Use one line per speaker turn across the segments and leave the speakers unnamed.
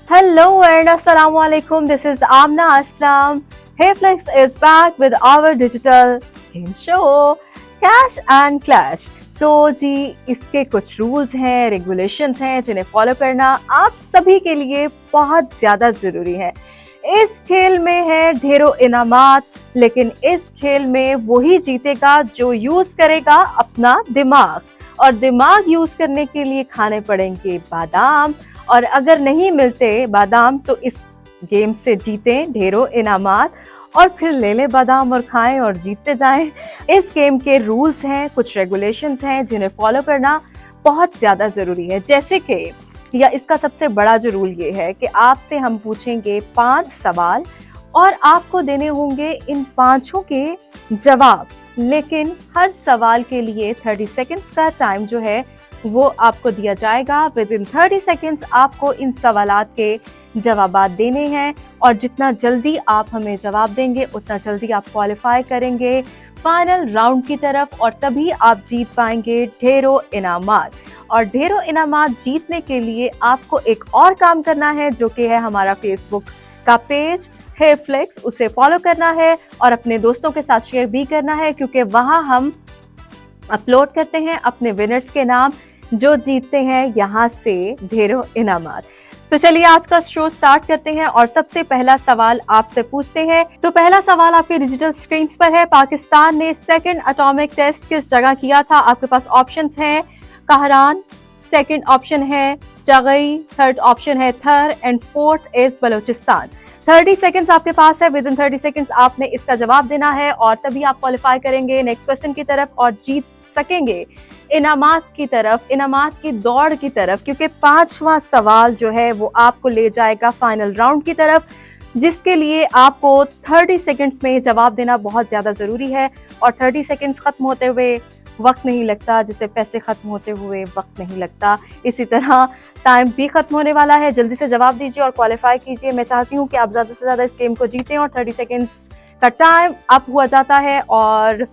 Hello and Assalamu alaikum. This is Amna Aslam. Hayflix is back with our digital game show Cash and Clash. तो जी इसके कुछ rules हैं, regulations हैं जिन्हें follow करना आप सभी के लिए बहुत ज्यादा जरूरी है। इस खेल में है ढेरों इनामात, लेकिन इस खेल में वही जीतेगा जो यूज करेगा अपना दिमाग, और दिमाग यूज करने के लिए खाने पड़ेंगे बादाम, और अगर नहीं मिलते बादाम तो इस गेम से जीतें ढेरों इनामात और फिर ले लें बादाम और खाएं और जीतते जाएं। इस गेम के रूल्स हैं, कुछ रेगुलेशंस हैं जिन्हें फॉलो करना बहुत ज्यादा जरूरी है। जैसे कि या इसका सबसे बड़ा जो रूल ये है कि आपसे हम पूछेंगे 5 सवाल और आपको देने होंगे इन पांचों के जवाब, लेकिन हर सवाल के लिए 30 सेकेंड्स का टाइम जो है वो आपको दिया जाएगा। विद इन 30 सेकेंड्स आपको इन सवालात के जवाबात देने हैं, और जितना जल्दी आप हमें जवाब देंगे उतना जल्दी आप क्वालिफाई करेंगे फाइनल राउंड की तरफ, और तभी आप जीत पाएंगे ढेरों इनामात। और ढेरों इनामात जीतने के लिए आपको एक और काम करना है, जो कि है हमारा फेसबुक का पेज हेयरफ्लेक्स, उसे फॉलो करना है और अपने दोस्तों के साथ शेयर भी करना है, क्योंकि वहां हम अपलोड करते हैं अपने विनर्स के नाम जो जीतते हैं यहाँ से ढेरों इनामात। तो चलिए आज का शो स्टार्ट करते हैं और सबसे पहला सवाल आपसे पूछते हैं। तो पहला सवाल आपके डिजिटल स्क्रीन पर है। पाकिस्तान ने सेकंड एटॉमिक टेस्ट किस जगह किया था? आपके पास ऑप्शंस हैं कहरान, सेकंड ऑप्शन है जगई, थर्ड ऑप्शन है थर, and fourth is Balochistan. 30 seconds आपके पास है। विद इन 30 सेकेंड्स आपने इसका जवाब देना है और तभी आप क्वालिफाई करेंगे नेक्स्ट क्वेश्चन की तरफ और जीत सकेंगे इनामात की तरफ, इनामात की दौड़ की तरफ, क्योंकि 5वां सवाल जो है वो आपको ले जाएगा फाइनल राउंड की तरफ, जिसके लिए आपको 30 सेकेंड्स में जवाब देना बहुत ज्यादा जरूरी है। और 30 सेकेंड्स खत्म होते हुए वक्त नहीं लगता, जिसे पैसे खत्म होते हुए वक्त नहीं लगता, इसी तरह टाइम भी खत्म होने वाला है। जल्दी से जवाब दीजिए और क्वालिफाई कीजिए। मैं चाहती हूँ कि आप ज्यादा से ज्यादा इस गेम को जीतें। और 30 सेकेंड्स का टाइम अप हुआ जाता है, और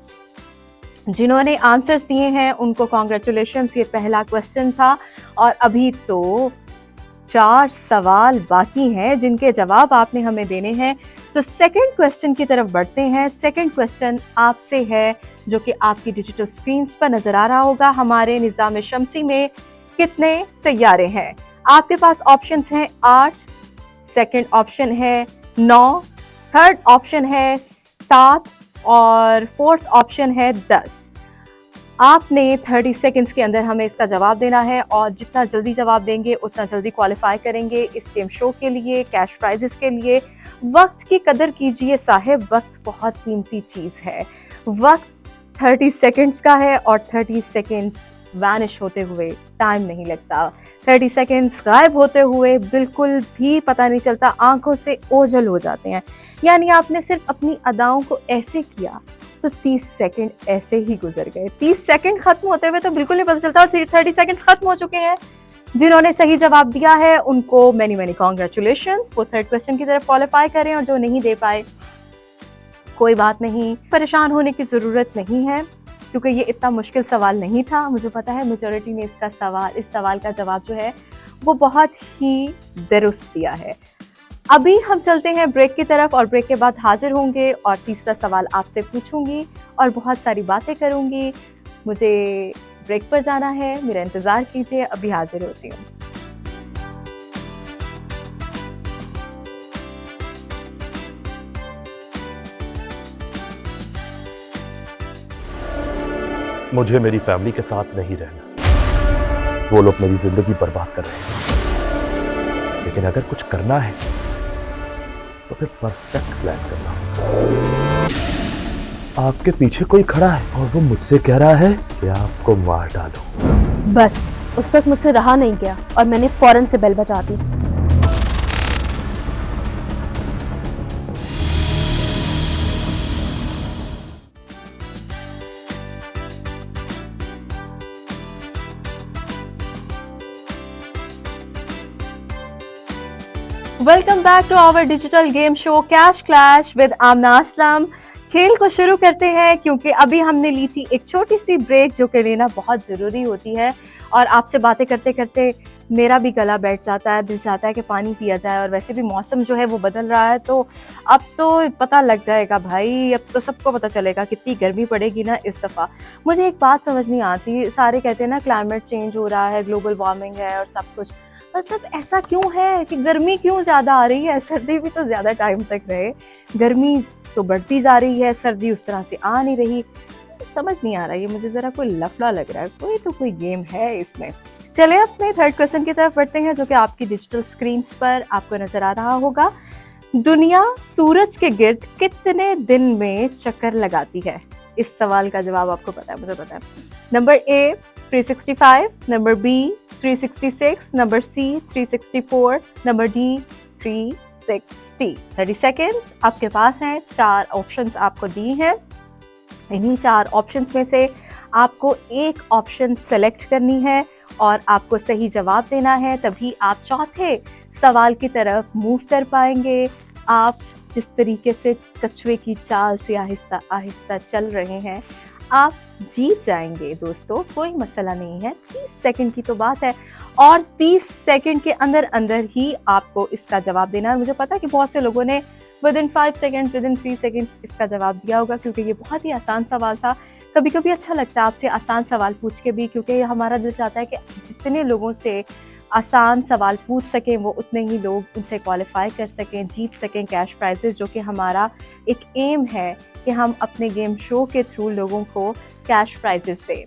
जिन्होंने आंसर्स दिए हैं उनको कॉन्ग्रेचुलेशंस। ये पहला क्वेश्चन था और अभी तो 4 सवाल बाकी हैं जिनके जवाब आपने हमें देने हैं। तो सेकंड क्वेश्चन की तरफ बढ़ते हैं। सेकंड क्वेश्चन आपसे है, जो कि आपकी डिजिटल स्क्रीन पर नजर आ रहा होगा। हमारे निज़ाम शमसी में कितने सैयारे हैं? आपके पास ऑप्शंस हैं 8, सेकंड ऑप्शन है 9, थर्ड ऑप्शन है 7 और फोर्थ ऑप्शन है 10। आपने 30 सेकेंड्स के अंदर हमें इसका जवाब देना है, और जितना जल्दी जवाब देंगे उतना जल्दी क्वालिफाई करेंगे इस गेम शो के लिए, कैश प्राइजेस के लिए। वक्त की कदर कीजिए साहिब, वक्त बहुत कीमती चीज है। वक्त 30 सेकेंड्स का है और 30 सेकेंड्स वैनिश होते हुए टाइम नहीं लगता। 30 सेकेंड्स गायब होते हुए बिल्कुल भी पता नहीं चलता, आंखों से ओझल हो जाते हैं। यानी आपने सिर्फ अपनी अदाओं को ऐसे किया तो 30 सेकेंड ऐसे ही गुजर गए। 30 सेकेंड खत्म होते हुए तो बिल्कुल नहीं पता चलता, और 30 सेकेंड्स खत्म हो चुके हैं। जिन्होंने सही जवाब दिया है उनको मैनी मैनी कॉन्ग्रेचुलेशंस। वो थर्ड क्वेश्चन की तरफ क्वालिफाई करें, और जो नहीं दे पाए कोई बात नहीं, परेशान होने की जरूरत नहीं है, क्योंकि ये इतना मुश्किल सवाल नहीं था। मुझे पता है मेजॉरिटी ने इस सवाल का जवाब जो है वो बहुत ही दुरुस्त दिया है। अभी हम चलते हैं ब्रेक की तरफ, और ब्रेक के बाद हाजिर होंगे और तीसरा सवाल आपसे पूछूंगी और बहुत सारी बातें करूंगी। मुझे ब्रेक पर जाना है, मेरा इंतजार कीजिए, अभी हाजिर होती हूँ।
मुझे मेरी फैमिली के साथ नहीं रहना। वो लोग मेरी जिंदगी बर्बाद कर रहे हैं, लेकिन अगर कुछ करना है तो फिर परफेक्ट प्लान करना। आपके पीछे कोई खड़ा है और वो मुझसे कह रहा है कि आपको मार डालूं।
बस उस वक्त मुझसे रहा नहीं गया और मैंने फौरन से बेल बजा दी।
Welcome back to our digital game show Cash Clash with Amna Aslam. खेल को शुरू करते हैं, क्योंकि अभी हमने ली थी एक छोटी सी ब्रेक जो कि लेना बहुत ज़रूरी होती है। और आपसे बातें करते करते मेरा भी गला बैठ जाता है, दिल चाहता है कि पानी पिया जाए। और वैसे भी मौसम जो है वो बदल रहा है, तो अब तो पता लग जाएगा भाई, अब तो सबको पता चलेगा कितनी गर्मी पड़ेगी ना इस दफ़ा। मुझे एक बात समझ नहीं आती, सारे कहते हैं ना क्लाइमेट चेंज हो रहा है, ग्लोबल वार्मिंग है और सब कुछ, मतलब ऐसा क्यों है कि गर्मी क्यों ज़्यादा आ रही है? सर्दी भी तो ज़्यादा टाइम तक रहे, गर्मी तो बढ़ती जा रही है, सर्दी उस तरह से आ नहीं रही। समझ नहीं आ रहा, ये मुझे ज़रा कोई लफड़ा लग रहा है, कोई गेम है इसमें। चलिए अपने थर्ड क्वेश्चन की तरफ बढ़ते हैं, जो कि आपकी डिजिटल स्क्रीन पर आपको नज़र आ रहा होगा। दुनिया सूरज के गिर्द कितने दिन में चक्कर लगाती है? इस सवाल का जवाब आपको पता है, मुझे पता है। Number A 365, number B 366, number C 364, number D 360। 30 seconds आपके पास हैं, 4 ऑप्शंस आपको दी हैं। इन्हीं 4 ऑप्शंस में से आपको एक ऑप्शन सेलेक्ट करनी है और आपको सही जवाब देना है, तभी आप चौथे सवाल की तरफ मूव कर पाएंगे। आप जिस तरीके से कछुए की चाल से आहिस्ता आहिस्ता चल रहे हैं, आप जीत जाएंगे दोस्तों, कोई मसला नहीं है। 30 सेकंड की तो बात है और 30 सेकंड के अंदर अंदर ही आपको इसका जवाब देना है। मुझे पता है कि बहुत से लोगों ने विदिन 5 सेकंड, विदिन 3 सेकंड्स इसका जवाब दिया होगा, क्योंकि ये बहुत ही आसान सवाल था। कभी कभी अच्छा लगता है आपसे आसान सवाल पूछ के भी, क्योंकि हमारा दिल चाहता है कि जितने लोगों से आसान सवाल पूछ सकें वो उतने ही लोग उनसे क्वालिफाई कर सकें, जीत सकें कैश प्राइजेस, जो कि हमारा एक एम है कि हम अपने गेम शो के थ्रू लोगों को कैश प्राइजेस दें।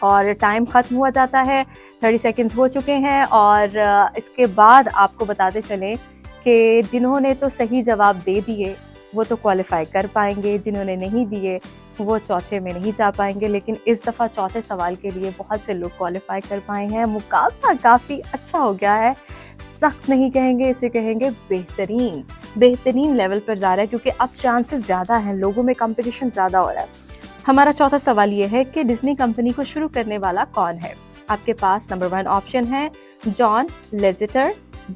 और टाइम ख़त्म हुआ जाता है, 30 सेकंड्स हो चुके हैं और इसके बाद आपको बताते चलें कि जिन्होंने तो सही जवाब दे दिए वो तो क्वालिफाई कर पाएंगे, जिन्होंने नहीं दिए वो चौथे में नहीं जा पाएंगे। लेकिन इस दफ़ा चौथे सवाल के लिए बहुत से लोग क्वालिफाई कर पाए हैं। मुकाबला काफ़ी अच्छा हो गया है, सख्त नहीं कहेंगे, इसे कहेंगे बेहतरीन लेवल पर जा रहा है, क्योंकि अब चांसेस ज़्यादा हैं, लोगों में कंपटीशन ज़्यादा हो रहा है। हमारा चौथा सवाल ये है कि डिज्नी कंपनी को शुरू करने वाला कौन है? आपके पास नंबर 1 ऑप्शन है जॉन लेसेटर,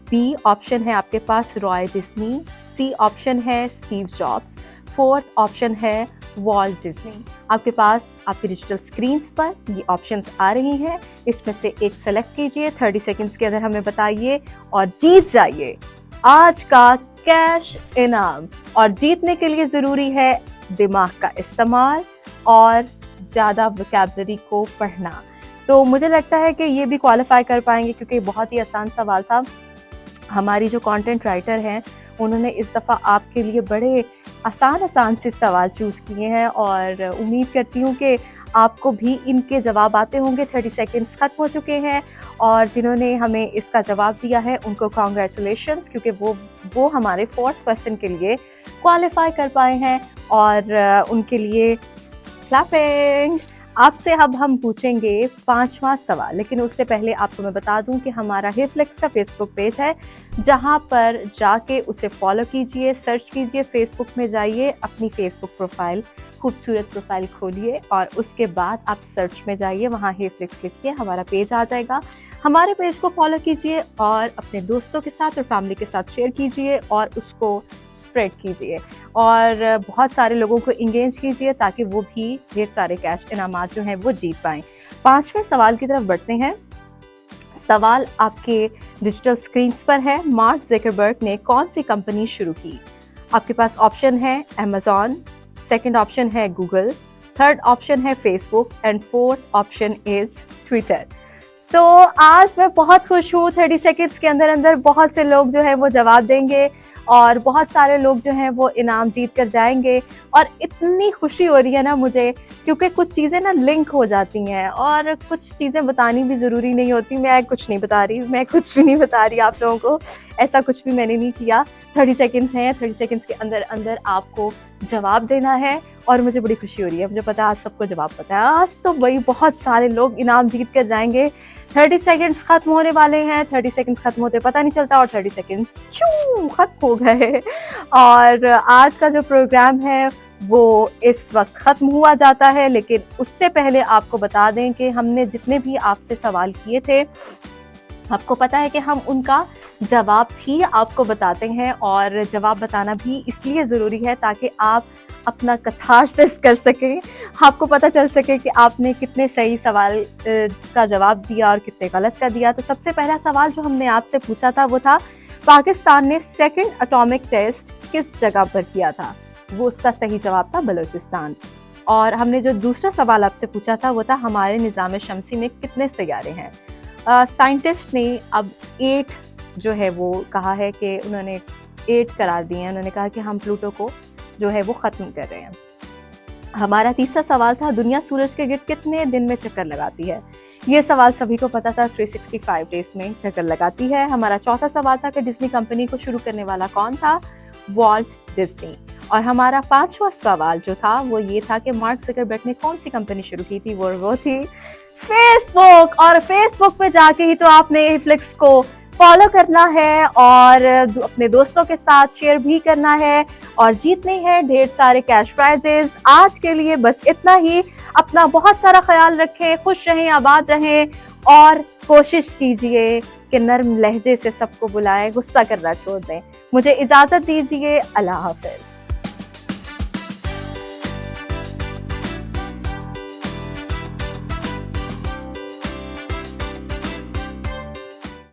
बी ऑप्शन है आपके पास रॉय डिज्नी, सी ऑप्शन है स्टीव जॉब्स, 4th ऑप्शन है वॉल्ट डिज्नी। आपके पास आपकी डिजिटल स्क्रीन्स पर ये ऑप्शंस आ रही हैं, इसमें से एक सेलेक्ट कीजिए, 30 सेकंड्स के अंदर हमें बताइए और जीत जाइए आज का कैश इनाम। और जीतने के लिए ज़रूरी है दिमाग का इस्तेमाल और ज़्यादा वोकैबुलरी को पढ़ना। तो मुझे लगता है कि ये भी क्वालिफाई कर पाएंगे, क्योंकि बहुत ही आसान सवाल था। हमारी जो कंटेंट राइटर हैं उन्होंने इस दफ़ा आपके लिए बड़े आसान से सवाल चूज़ किए हैं और उम्मीद करती हूँ कि आपको भी इनके जवाब आते होंगे। 30 सेकंड्स ख़त्म हो चुके हैं और जिन्होंने हमें इसका जवाब दिया है उनको कॉन्ग्रेचुलेशंस, क्योंकि वो हमारे 4th क्वेश्चन के लिए क्वालिफाई कर पाए हैं और उनके लिए क्लैपिंग। आपसे अब हम पूछेंगे 5वां सवाल, लेकिन उससे पहले आपको मैं बता दूं कि हमारा हेफ्लेक्स का फेसबुक पेज है, जहां पर जाके उसे फॉलो कीजिए, सर्च कीजिए, फेसबुक में जाइए, अपनी फेसबुक प्रोफाइल, खूबसूरत प्रोफाइल खोलिए और उसके बाद आप सर्च में जाइए, वहां हेफ्लेक्स लिखिए, हमारा पेज आ जाएगा। हमारे पेज को फॉलो कीजिए और अपने दोस्तों के साथ और फैमिली के साथ शेयर कीजिए और उसको स्प्रेड कीजिए और बहुत सारे लोगों को इंगेज कीजिए, ताकि वो भी ढेर सारे कैश इनामात जो हैं वो जीत पाएँ। 5वें सवाल की तरफ बढ़ते हैं। सवाल आपके डिजिटल स्क्रीन्स पर है। मार्क ज़करबर्ग ने कौन सी कंपनी शुरू की? आपके पास ऑप्शन है अमेज़ॉन, 2nd ऑप्शन है गूगल, 3rd ऑप्शन है Facebook and 4th option is Twitter. तो आज मैं बहुत खुश हूँ, 30 सेकंड्स के अंदर अंदर बहुत से लोग जो हैं वो जवाब देंगे और बहुत सारे लोग जो हैं वो इनाम जीत कर जाएंगे। और इतनी खुशी हो रही है ना मुझे, क्योंकि कुछ चीज़ें ना लिंक हो जाती हैं और कुछ चीज़ें बतानी भी ज़रूरी नहीं होती। मैं कुछ नहीं बता रही, मैं कुछ भी नहीं बता रही आप लोगों को, ऐसा कुछ भी मैंने नहीं किया। 30 सेकंड्स हैं, 30 सेकंड्स के अंदर अंदर आपको जवाब देना है और मुझे बड़ी खुशी हो रही है। मुझे पता है आज सबको जवाब पता है, आज तो वही बहुत सारे लोग इनाम जीत कर जाएंगे। 30 सेकंड्स खत्म होने वाले हैं, 30 सेकंड्स खत्म होते पता नहीं चलता और 30 सेकंड्स चू खत्म हो गए। और आज का जो प्रोग्राम है वो इस वक्त ख़त्म हुआ जाता है, लेकिन उससे पहले आपको बता दें कि हमने जितने भी आपसे सवाल किए थे, आपको पता है कि हम उनका जवाब भी आपको बताते हैं और जवाब बताना भी इसलिए ज़रूरी है ताकि आप अपना कथारसिस कर सकें, आपको पता चल सके कि आपने कितने सही सवाल का जवाब दिया और कितने गलत का दिया। तो सबसे पहला सवाल जो हमने आपसे पूछा था वो था, पाकिस्तान ने सेकंड एटॉमिक टेस्ट किस जगह पर किया था? वो उसका सही जवाब था बलूचिस्तान। और हमने जो दूसरा सवाल आपसे पूछा था वो था, हमारे निज़ाम शमसी में कितने सियारे हैं? साइंटिस्ट ने अब 8 जो है वो कहा है कि उन्होंने 8 करार दिए हैं। उन्होंने कहा कि हम प्लूटो को जो है वो ख़त्म कर रहे हैं। हमारा तीसरा सवाल था, दुनिया सूरज के गिर्द कितने दिन में चक्कर लगाती है? ये सवाल सभी को पता था, 365 डेज में चक्कर लगाती है। हमारा चौथा सवाल था कि डिज्नी कंपनी को शुरू करने वाला कौन था? Walt Disney. और हमारा 5वां सवाल जो था वो ये था कि मार्क ज़करबर्ग ने कौन सी कंपनी शुरू की थी? वो थी फेसबुक। और फेसबुक पे जाके ही तो आपने फ्लिक्स को फॉलो करना है और अपने दोस्तों के साथ शेयर भी करना है और जीतने हैं ढेर सारे कैश प्राइजेस। आज के लिए बस इतना ही। अपना बहुत सारा ख्याल रखें, खुश रहें, आबाद रहें और कोशिश कीजिए कि नर्म लहजे से सबको बुलाएं, गुस्सा करना छोड़ दें। मुझे इजाजत दीजिए। अल्लाह हाफिज।